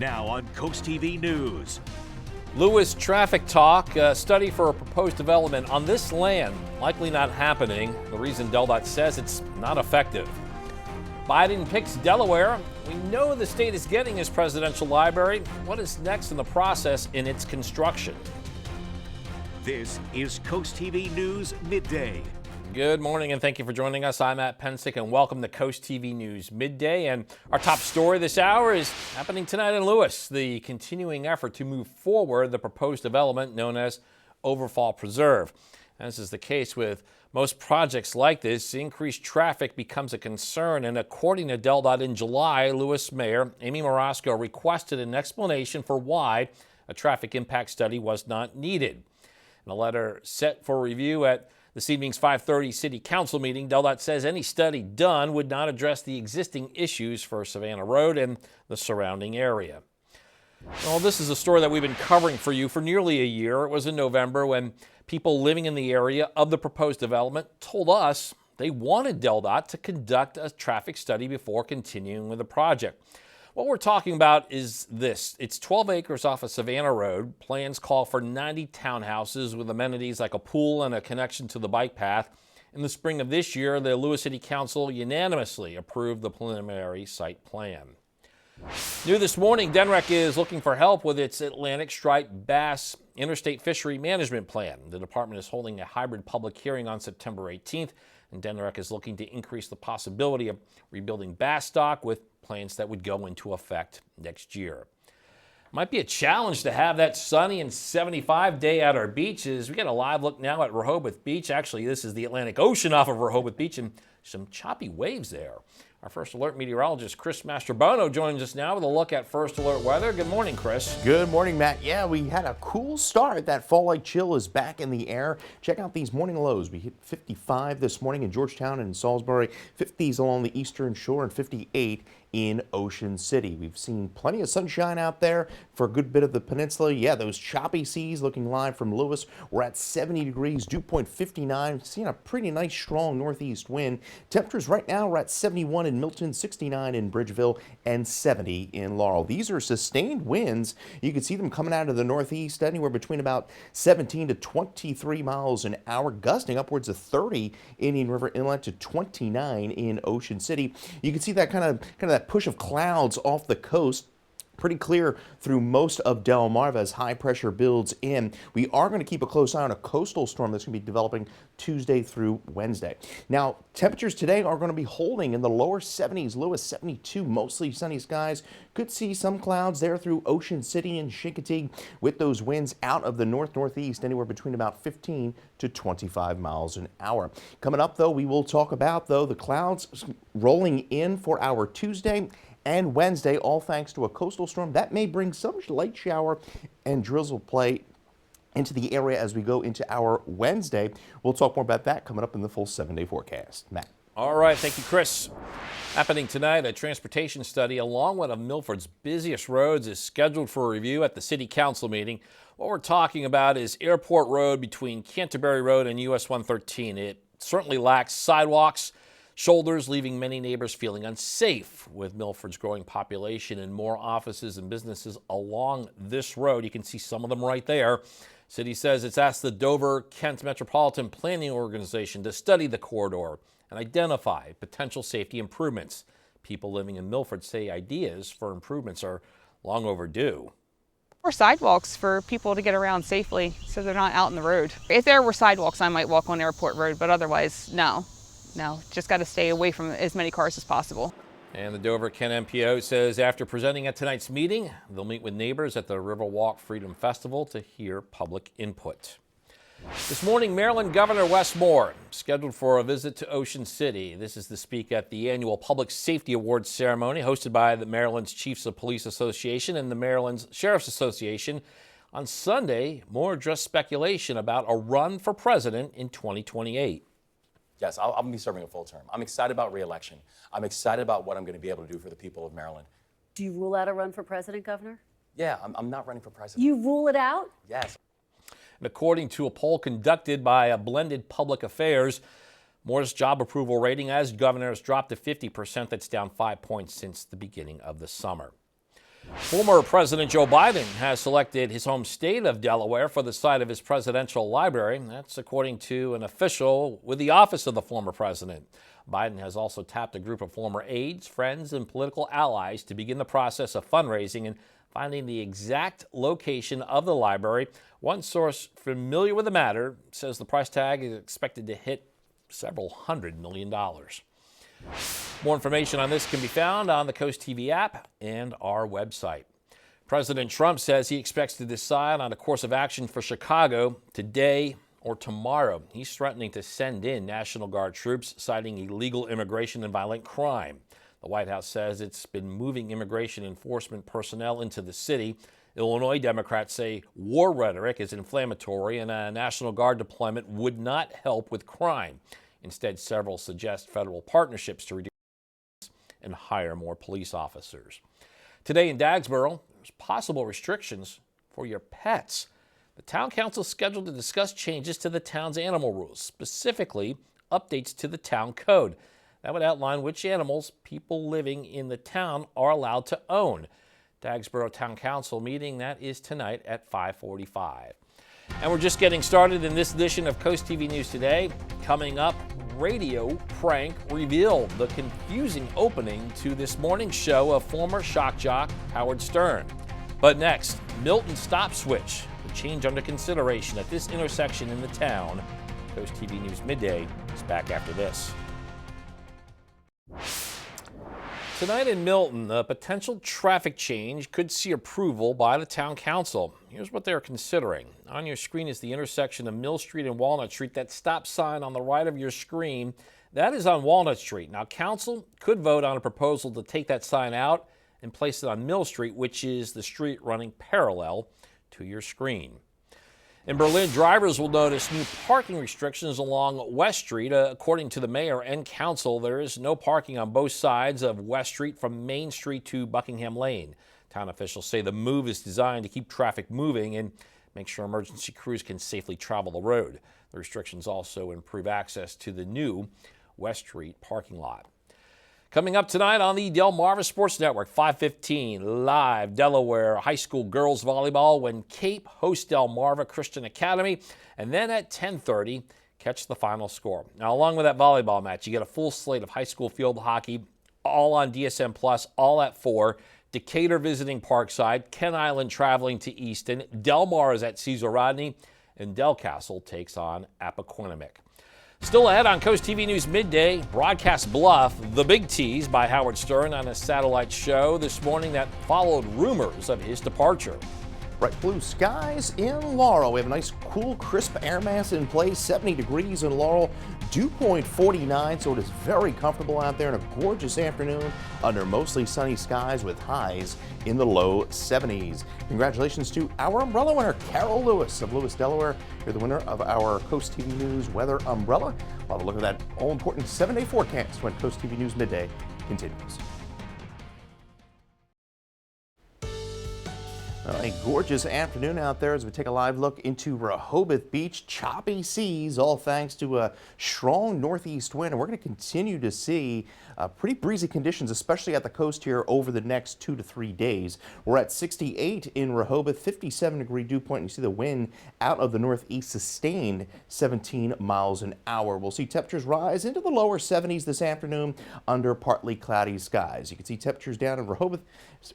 Now on CoastTV News. Lewis traffic talk, a study for a proposed development on this land likely not happening. The reason DelDot says it's not effective. Biden picks Delaware. We know the state is getting his presidential library. What is next in the process in its construction? This is CoastTV News Midday. Good morning and thank you for joining us. I'm Matt Pensick and welcome to CoastTV News Midday. And our top story this hour is happening tonight in Lewis, the continuing effort to move forward the proposed development known as Overfall Preserve. As is the case with most projects like this, increased traffic becomes a concern. And according to DelDot in July, Lewis Mayor Amy Marasco requested an explanation for why a traffic impact study was not needed. In a letter set for review at this evening's 5:30 City Council meeting, DelDot says any study done would not address the existing issues for Savannah Road and the surrounding area. Well, this is a story that we've been covering for you for nearly a year. It was in November when people living in the area of the proposed development told us they wanted DelDot to conduct a traffic study before continuing with the project. What we're talking about is this. It's 12 acres off of Savannah Road. Plans call for 90 townhouses with amenities like a pool and a connection to the bike path. In the spring of this year, the Lewis City Council unanimously approved the preliminary site plan. New this morning, DNREC is looking for help with its Atlantic striped bass interstate fishery management plan. The department is holding a hybrid public hearing on September 18th, and DNREC is looking to increase the possibility of rebuilding bass stock with plans that would go into effect next year. Might be a challenge to have that sunny and 75 day at our beaches. We got a live look now at Rehoboth Beach. Actually, this is the Atlantic Ocean off of Rehoboth Beach and some choppy waves there. Our First Alert meteorologist, Chris Mastrobono, joins us now with a look at First Alert weather. Good morning, Chris. Good morning, Matt. Yeah, we had a cool start. That fall-like chill is back in the air. Check out these morning lows. We hit 55 this morning in Georgetown and Salisbury, 50s along the eastern shore, and 58 in Ocean City. We've seen plenty of sunshine out there for a good bit of the peninsula. Yeah, those choppy seas looking live from Lewis. We're at 70 degrees, dew point 59. Seeing a pretty nice strong northeast wind. Temperatures right now we're at 71 in Milton, 69 in Bridgeville, and 70 in Laurel. These are sustained winds. You can see them coming out of the northeast anywhere between about 17 to 23 miles an hour, gusting upwards of 30 Indian River Inlet to 29 in Ocean City. You can see that kind of that push of clouds off the coast. Pretty clear through most of Delmarva as high pressure builds in. We are going to keep a close eye on a coastal storm that's going to be developing Tuesday through Wednesday. Now, temperatures today are going to be holding in the lower 70s, Lewis 72, mostly sunny skies. Could see some clouds there through Ocean City and Chincoteague with those winds out of the north-northeast anywhere between about 15 to 25 miles an hour. Coming up, though, we will talk about, the clouds rolling in for our Tuesday and Wednesday, all thanks to a coastal storm that may bring some light shower and drizzle play into the area as we go into our Wednesday. We'll talk more about that coming up in the full 7-day forecast. Matt. All right, thank you, Chris. Happening tonight, a transportation study along one of Milford's busiest roads is scheduled for review at the City Council meeting. What we're talking about is Airport Road between Canterbury Road and US 113. It certainly lacks sidewalks, shoulders, leaving many neighbors feeling unsafe. With Milford's growing population and more offices and businesses along this road, you can see some of them right there. City says it's asked the Dover-Kent Metropolitan Planning Organization to study the corridor and identify potential safety improvements. People living in Milford say ideas for improvements are long overdue. Or sidewalks for people to get around safely so they're not out in the road. If there were sidewalks, I might walk on Airport Road, but otherwise, no. No, just got to stay away from as many cars as possible. And the Dover-Kent MPO says after presenting at tonight's meeting, they'll meet with neighbors at the Riverwalk Freedom Festival to hear public input. This morning, Maryland Governor Wes Moore scheduled for a visit to Ocean City. This is to speak at the annual Public Safety Awards ceremony hosted by the Maryland's Chiefs of Police Association and the Maryland's Sheriff's Association. On Sunday, Moore addressed speculation about a run for president in 2028. Yes, I'll be serving a full term. I'm excited about re-election. I'm excited about what I'm going to be able to do for the people of Maryland. Do you rule out a run for president, Governor? Yeah, I'm not running for president. You rule it out? Yes. And according to a poll conducted by a Blended Public Affairs, Moore's job approval rating as governor has dropped to 50%. That's down 5 points since the beginning of the summer. Former President Joe Biden has selected his home state of Delaware for the site of his presidential library. That's according to an official with the office of the former president. Biden has also tapped a group of former aides, friends, and political allies to begin the process of fundraising and finding the exact location of the library. One source familiar with the matter says the price tag is expected to hit several $100 million. More information on this can be found on the Coast TV app and our website. President Trump says he expects to decide on a course of action for Chicago today or tomorrow. He's threatening to send in National Guard troops, citing illegal immigration and violent crime. The White House says it's been moving immigration enforcement personnel into the city. Illinois Democrats say war rhetoric is inflammatory and a National Guard deployment would not help with crime. Instead, several suggest federal partnerships to reduce and hire more police officers. Today in Dagsboro, there's possible restrictions for your pets. The town council is scheduled to discuss changes to the town's animal rules, specifically updates to the town code. That would outline which animals people living in the town are allowed to own. Dagsboro Town Council meeting, that is tonight at 5:45. And we're just getting started in this edition of Coast TV News Today. Coming up, radio prank revealed, the confusing opening to this morning's show of former shock jock Howard Stern. But next, Milton stop switch, the change under consideration at this intersection in the town. Coast TV News Midday is back after this. Tonight in Milton, a potential traffic change could see approval by the town council. Here's what they're considering. On your screen is the intersection of Mill Street and Walnut Street. That stop sign on the right of your screen, that is on Walnut Street. Now, council could vote on a proposal to take that sign out and place it on Mill Street, which is the street running parallel to your screen. In Berlin, drivers will notice new parking restrictions along West Street. According to the mayor and council, there is no parking on both sides of West Street from Main Street to Buckingham Lane. Town officials say the move is designed to keep traffic moving and make sure emergency crews can safely travel the road. The restrictions also improve access to the new West Street parking lot. Coming up tonight on the Delmarva Sports Network, 5:15, live Delaware High School girls volleyball when Cape hosts Delmarva Christian Academy. And then at 10:30, catch the final score. Now, along with that volleyball match, you get a full slate of high school field hockey, all on DSM+, all at 4. Decatur visiting Parkside, Ken Island traveling to Easton, Delmar is at Cesar Rodney, and Delcastle takes on Appoquinimink. Still ahead on Coast TV News Midday, broadcast bluff, the big tease by Howard Stern on a satellite show this morning that followed rumors of his departure. Bright blue skies in Laurel. We have a nice, cool, crisp air mass in place. 70 degrees in Laurel. Dew point 49, so it is very comfortable out there, and a gorgeous afternoon under mostly sunny skies with highs in the low 70s. Congratulations to our umbrella winner, Carol Lewis of Lewis, Delaware. You're the winner of our Coast TV News Weather Umbrella. We'll have a look at that all-important 7-day forecast when Coast TV News Midday continues. Well, a gorgeous afternoon out there as we take a live look into Rehoboth Beach. Choppy seas, all thanks to a strong northeast wind. And we're going to continue to see pretty breezy conditions, especially at the coast here over the next 2 to 3 days. We're at 68 in Rehoboth, 57-degree dew point. And you see the wind out of the northeast sustained 17 miles an hour. We'll see temperatures rise into the lower 70s this afternoon under partly cloudy skies. You can see temperatures down in Rehoboth.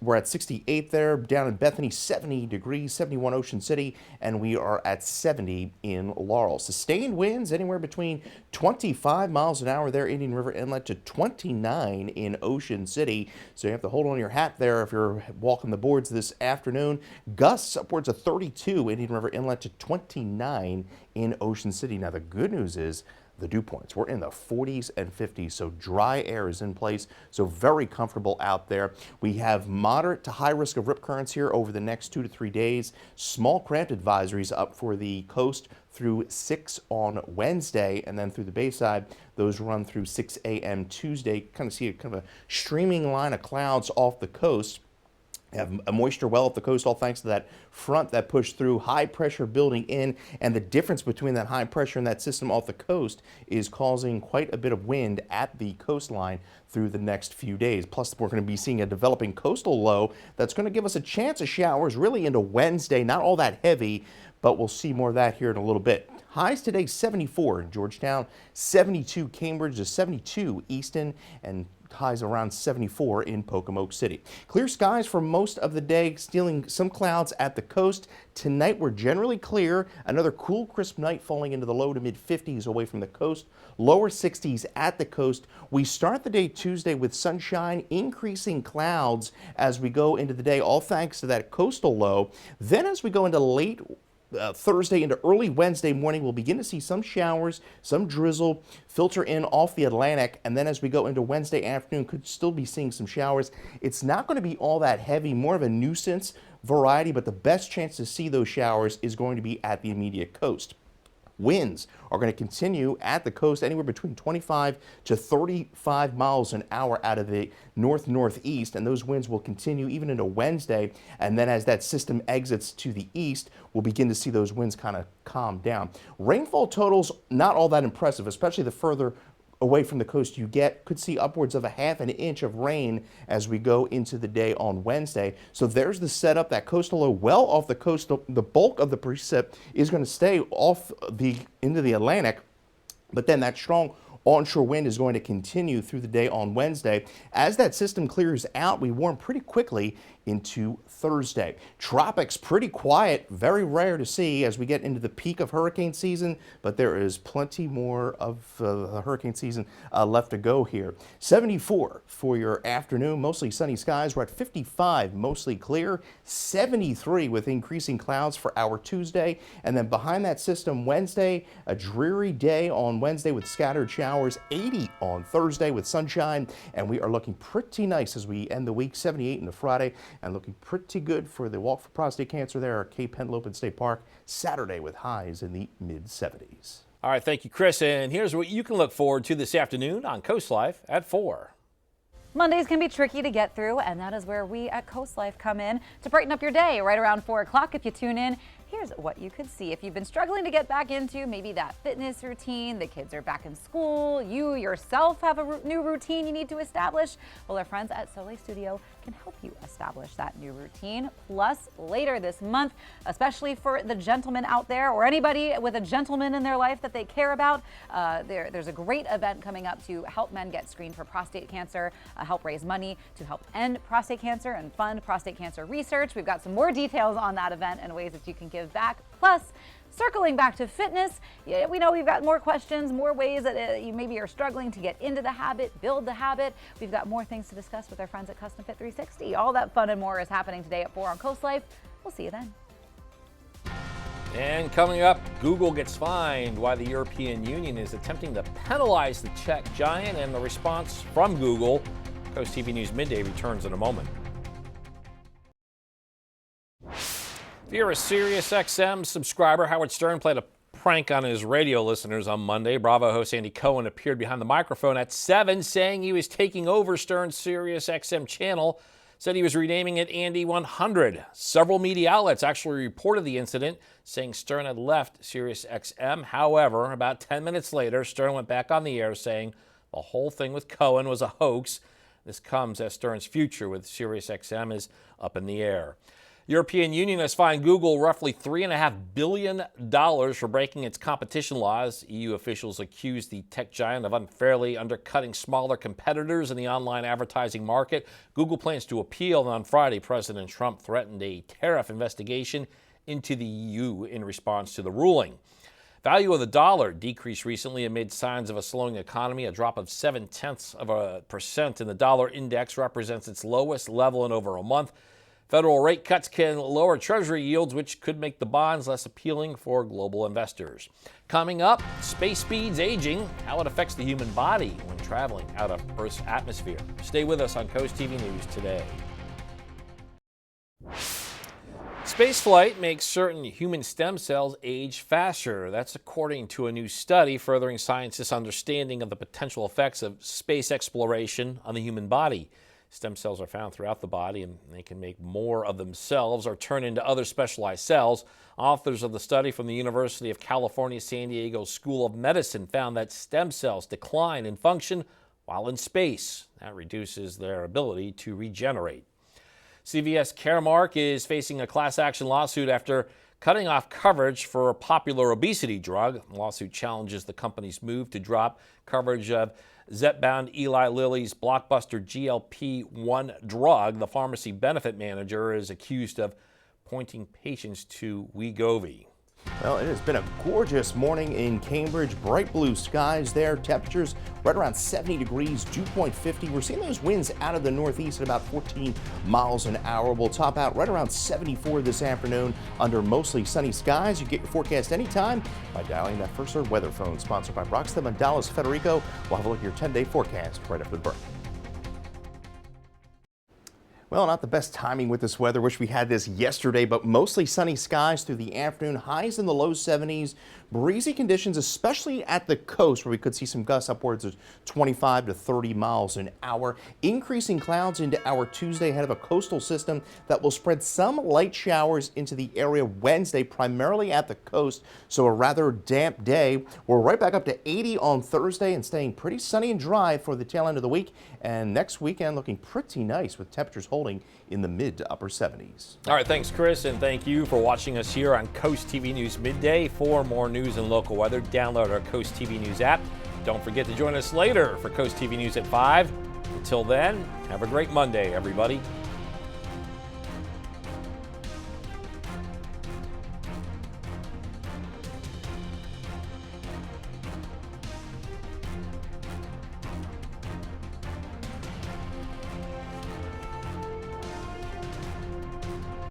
We're at 68 there, down in Bethany, 70 degrees, 71 Ocean City, and we are at 70 in Laurel. Sustained winds anywhere between 25 miles an hour there, Indian River Inlet, to 29 in Ocean City. So you have to hold on your hat there if you're walking the boards this afternoon. Gusts upwards of 32, Indian River Inlet, to 29 in Ocean City. Now the good news is the dew points, we're in the 40s and 50s, so dry air is in place, so very comfortable out there. We have moderate to high risk of rip currents here over the next 2 to 3 days. Small craft advisories up for the coast through 6 on Wednesday, and then through the Bayside, those run through 6 a.m. Tuesday. Kind of see a streaming line of clouds off the coast. Have a moisture well up the coast, all thanks to that front that pushed through, high pressure building in, and the difference between that high pressure and that system off the coast is causing quite a bit of wind at the coastline through the next few days. Plus, we're going to be seeing a developing coastal low that's going to give us a chance of showers really into Wednesday. Not all that heavy, but we'll see more of that here in a little bit. Highs today 74 in Georgetown, 72 Cambridge, to 72 Easton, and highs around 74 in Pocomoke City. Clear skies for most of the day, stealing some clouds at the coast. Tonight we're generally clear. Another cool, crisp night falling into the low to mid 50s away from the coast. Lower 60s at the coast. We start the day Tuesday with sunshine, increasing clouds as we go into the day, all thanks to that coastal low. Then as we go into late Thursday into early Wednesday morning, we'll begin to see some showers, some drizzle filter in off the Atlantic, and then as we go into Wednesday afternoon, could still be seeing some showers. It's not going to be all that heavy, more of a nuisance variety, but the best chance to see those showers is going to be at the immediate coast. Winds are going to continue at the coast anywhere between 25 to 35 miles an hour out of the north-northeast, and those winds will continue even into Wednesday. And then as that system exits to the east, we'll begin to see those winds kind of calm down. Rainfall totals not all that impressive, especially the further away from the coast you get. Could see upwards of a half an inch of rain as we go into the day on Wednesday. So there's the setup. That coastal low well off the coast. The bulk of the precip is going to stay off into the Atlantic, but then that strong onshore wind is going to continue through the day on Wednesday. As that system clears out, we warm pretty quickly into Thursday. Tropics pretty quiet, very rare to see as we get into the peak of hurricane season, but there is plenty more of the hurricane season left to go here. 74 for your afternoon, mostly sunny skies. We're at 55, mostly clear. 73 with increasing clouds for our Tuesday. And then behind that system, Wednesday, a dreary day on Wednesday with scattered showers. 80 on Thursday with sunshine. And we are looking pretty nice as we end the week. 78 into Friday. And looking pretty good for the Walk for Prostate Cancer there at Cape Henlopen State Park Saturday with highs in the mid-70s. All right, thank you, Chris. And here's what you can look forward to this afternoon on Coast Life at 4. Mondays can be tricky to get through, and that is where we at Coast Life come in to brighten up your day right around 4 o'clock. If you tune in, here's what you could see. If you've been struggling to get back into maybe that fitness routine, the kids are back in school, you yourself have a new routine you need to establish, well, our friends at Soleil Studio can help you establish that new routine. Plus, later this month, especially for the gentlemen out there or anybody with a gentleman in their life that they care about, there's a great event coming up to help men get screened for prostate cancer, help raise money to help end prostate cancer and fund prostate cancer research. We've got some more details on that event and ways that you can give back. Plus, circling back to fitness, we know we've got more questions, more ways that you maybe are struggling to get into the habit, build the habit. We've got more things to discuss with our friends at Custom Fit 360. All that fun and more is happening today at 4 on Coast Life. We'll see you then. And coming up, Google gets fined why the European Union is attempting to penalize the tech giant and the response from Google. Coast TV News Midday returns in a moment. If you're a Sirius XM subscriber, Howard Stern played a prank on his radio listeners on Monday. Bravo host Andy Cohen appeared behind the microphone at 7 saying he was taking over Stern's Sirius XM channel, said he was renaming it Andy 100. Several media outlets actually reported the incident, saying Stern had left Sirius XM. However, about 10 minutes later, Stern went back on the air saying the whole thing with Cohen was a hoax. This comes as Stern's future with Sirius XM is up in the air. European Union has fined Google roughly $3.5 billion for breaking its competition laws. EU officials accuse the tech giant of unfairly undercutting smaller competitors in the online advertising market. Google plans to appeal, and on Friday, President Trump threatened a tariff investigation into the EU in response to the ruling. Value of the dollar decreased recently amid signs of a slowing economy. A drop of 0.7% in the dollar index represents its lowest level in over a month. Federal rate cuts can lower Treasury yields, which could make the bonds less appealing for global investors. Coming up, space speed's aging, how it affects the human body when traveling out of Earth's atmosphere. Stay with us on Coast TV News today. Spaceflight makes certain human stem cells age faster. That's according to a new study furthering scientists' understanding of the potential effects of space exploration on the human body. Stem cells are found throughout the body, and they can make more of themselves or turn into other specialized cells. Authors of the study from the University of California, San Diego School of Medicine found that stem cells decline in function while in space. That reduces their ability to regenerate. CVS Caremark is facing a class action lawsuit after cutting off coverage for a popular obesity drug. The lawsuit challenges the company's move to drop coverage of Zepbound Eli Lilly's blockbuster GLP-1 drug. The pharmacy benefit manager is accused of pointing patients to Wegovy. Well, it has been a gorgeous morning in Cambridge. Bright blue skies there. Temperatures right around 70 degrees, dew point 50. We're seeing those winds out of the northeast at about 14 miles an hour. We'll top out right around 74 this afternoon under mostly sunny skies. You get your forecast anytime by dialing that First Alert weather phone, sponsored by Broxton and Dallas Federico. We'll have a look at your 10-day forecast right after the break. Well, not the best timing with this weather. Wish we had this yesterday, but mostly sunny skies through the afternoon. Highs in the low 70s. Breezy conditions, especially at the coast, where we could see some gusts upwards of 25 to 30 miles an hour. Increasing clouds into our Tuesday ahead of a coastal system that will spread some light showers into the area Wednesday, primarily at the coast. So a rather damp day. We're right back up to 80 on Thursday and staying pretty sunny and dry for the tail end of the week. And next weekend looking pretty nice with temperatures holding in the mid to upper 70s. All right, thanks, Chris, and thank you for watching us here on Coast TV News Midday. For more news and local weather, download our Coast TV News app. Don't forget to join us later for Coast TV News at 5. Until then, have a great Monday, everybody.